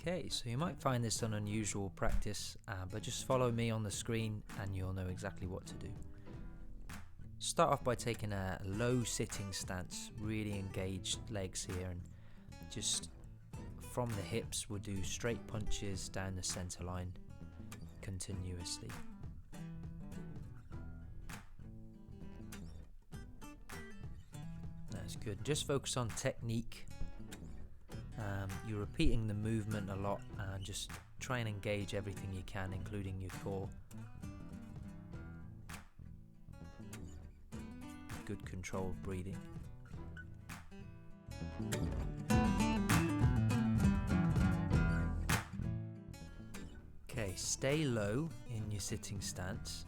Okay, so you might find this an unusual practice, but just follow me on the screen and you'll know exactly what to do. Start off by taking a low sitting stance, really engaged legs here, and just from the hips we'll do straight punches down the center line continuously. That's good. Just focus on technique. You're repeating the movement a lot and just try and engage everything you can, including your core. Good controlled breathing. Okay, stay low in your sitting stance,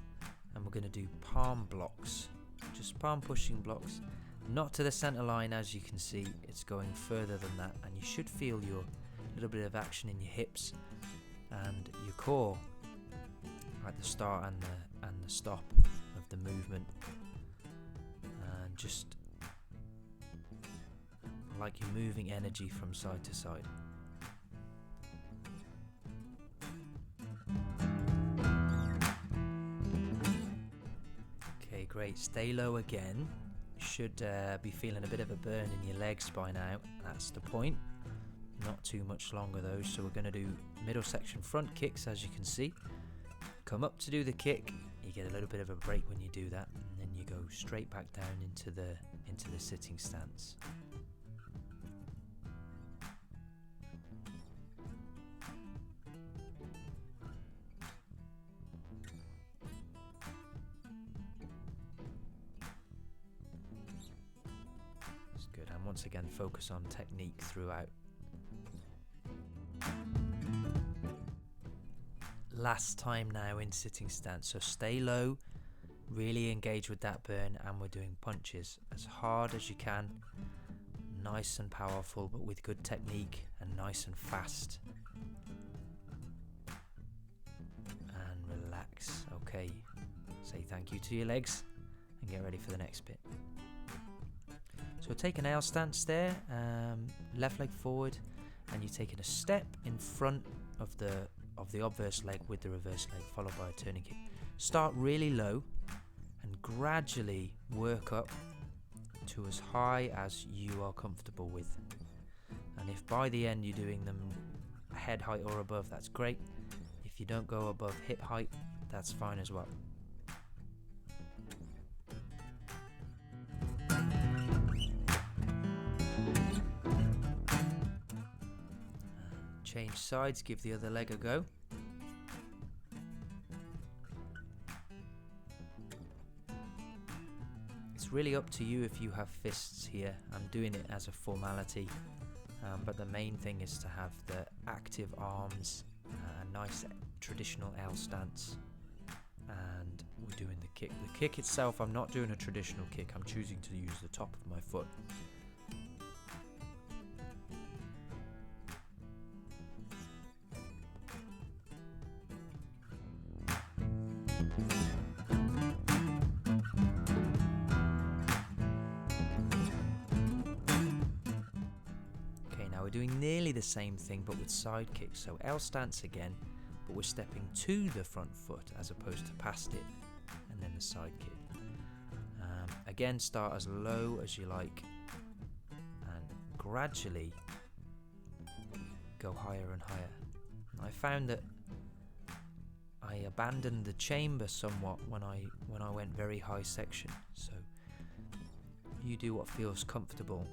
and we're going to do palm blocks, just palm pushing blocks. Not to the center line, as you can see, it's going further than that, and you should feel your little bit of action in your hips and your core at the start and the stop of the movement, and just like you're moving energy from side to side. Okay, great. Stay low again. Should be feeling a bit of a burn in your legs by now. That's the point. Not too much longer though, so we're going to do middle section front kicks, as you can see. Come up to do the kick, you get a little bit of a break when you do that, and then you go straight back down into the sitting stance. Good, and once again focus on technique throughout. Last time now in sitting stance, so stay low, really engage with that burn, and we're doing punches as hard as you can, nice and powerful but with good technique, and nice and fast. And relax. Okay, say thank you to your legs and get ready for the next bit. So take an L stance there, left leg forward, and you're taking a step in front of the obverse leg with the reverse leg, followed by a turning kick. Start really low and gradually work up to as high as you are comfortable with. And if by the end you're doing them head height or above, that's great. If you don't go above hip height, that's fine as well. Change sides, give the other leg a go. It's really up to you if you have fists here. I'm doing it as a formality, but the main thing is to have the active arms, a nice traditional L stance, and we're doing the kick. The kick itself, I'm not doing a traditional kick, I'm choosing to use the top of my foot. We're doing nearly the same thing but with side kicks, so L stance again, but we're stepping to the front foot as opposed to past it, and then the side kick. Again, start as low as you like and gradually go higher and higher. I found that I abandoned the chamber somewhat when I went very high section, so you do what feels comfortable.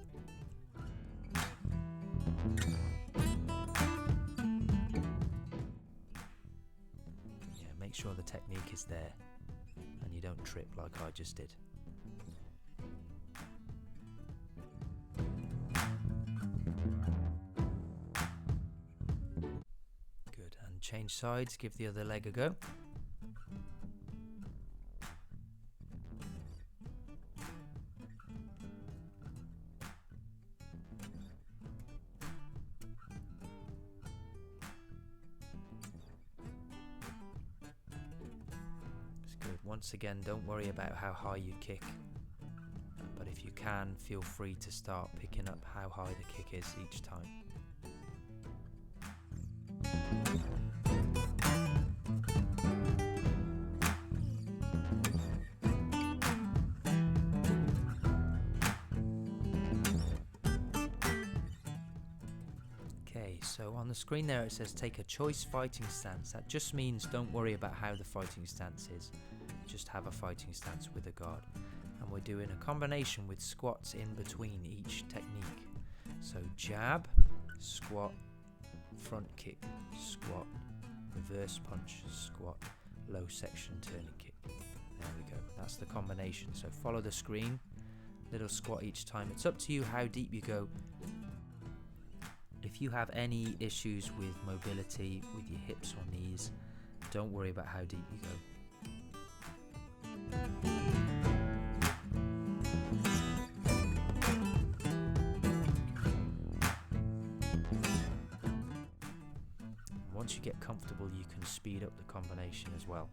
Yeah, make sure the technique is there and you don't trip like I just did. Good, and change sides, give the other leg a go. Once again, don't worry about how high you kick, but if you can, feel free to start picking up how high the kick is each time. Okay, so on the screen there it says take a choice fighting stance. That just means don't worry about how the fighting stance is. Just have a fighting stance with a guard. And we're doing a combination with squats in between each technique. So jab, squat, front kick, squat, reverse punch, squat, low section turning kick. There we go. That's the combination. So follow the screen. Little squat each time. It's up to you how deep you go. If you have any issues with mobility with your hips or knees, don't worry about how deep you go. Once you get comfortable, you can speed up the combination as well.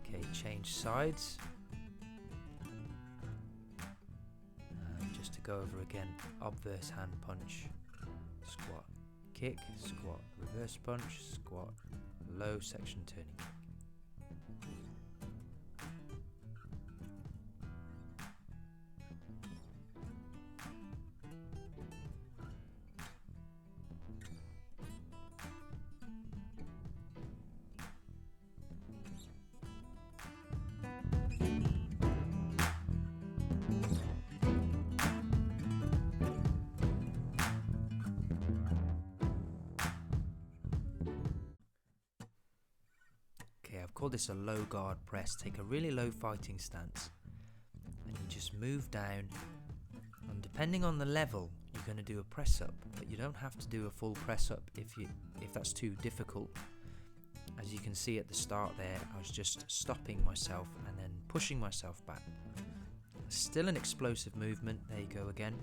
Okay, change sides. Just to go over again, obverse hand punch, squat, kick, squat, reverse punch, squat, low section turning kick. I've called this a low guard press. Take a really low fighting stance and you just move down, and depending on the level you're going to do a press up, but you don't have to do a full press up if that's too difficult. As you can see at the start there, I was just stopping myself and then pushing myself back. Still an explosive movement. There you go again.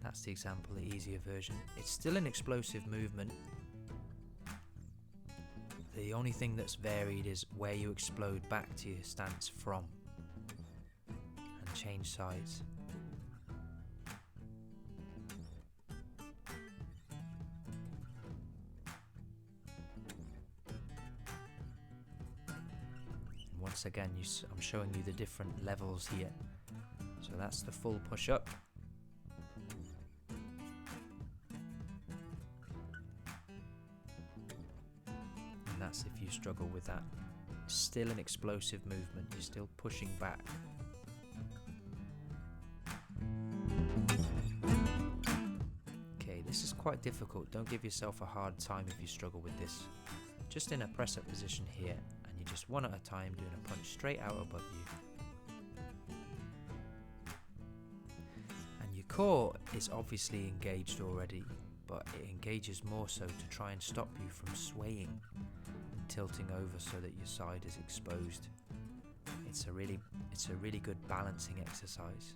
That's the example, the easier version. It's still an explosive movement. The only thing that's varied is where you explode back to your stance from. And change sides. And once again, I'm showing you the different levels here. So that's the full push-up. That's if you struggle with that. Still an explosive movement, you're still pushing back. Okay, this is quite difficult. Don't give yourself a hard time if you struggle with this. Just in a press up position here, and you just one at a time doing a punch straight out above you. And your core is obviously engaged already, but it engages more so to try and stop you from swaying, tilting over so that your side is exposed. It's a really good balancing exercise.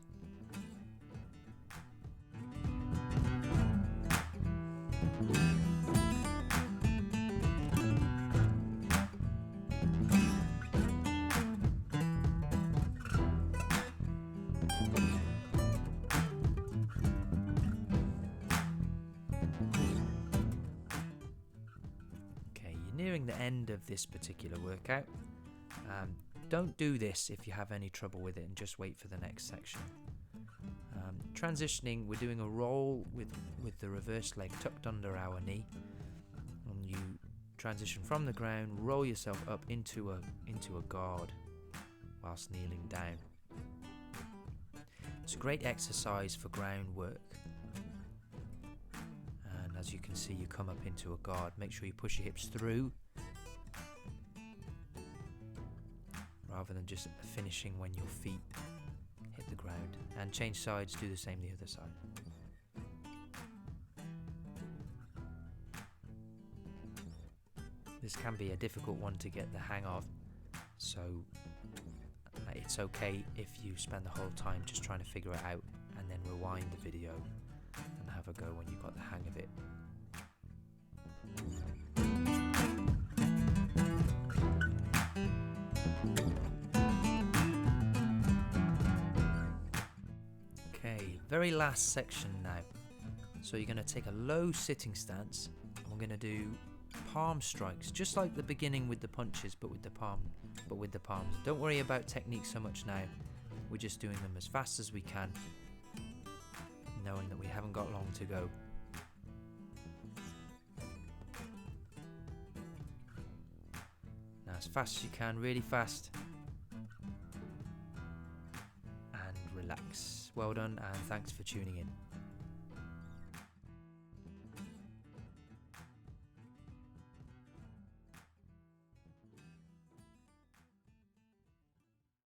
Nearing the end of this particular workout. Don't do this if you have any trouble with it, and just wait for the next section. Transitioning, we're doing a roll with the reverse leg tucked under our knee, and you transition from the ground, roll yourself up into a guard whilst kneeling down. It's a great exercise for ground work. As you can see, you come up into a guard. Make sure you push your hips through rather than just finishing when your feet hit the ground. And change sides, do the same the other side. This can be a difficult one to get the hang of, so it's okay if you spend the whole time just trying to figure it out and then rewind the video and have a go when you've got the hang of it. Okay, very last section now. So you're going to take a low sitting stance, and we're going to do palm strikes, just like the beginning with the punches, but with the palm but with the palms. Don't worry about technique so much now. We're just doing them as fast as we can, knowing that we haven't got long to go. Now as fast as you can, really fast. And relax. Well done, and thanks for tuning in.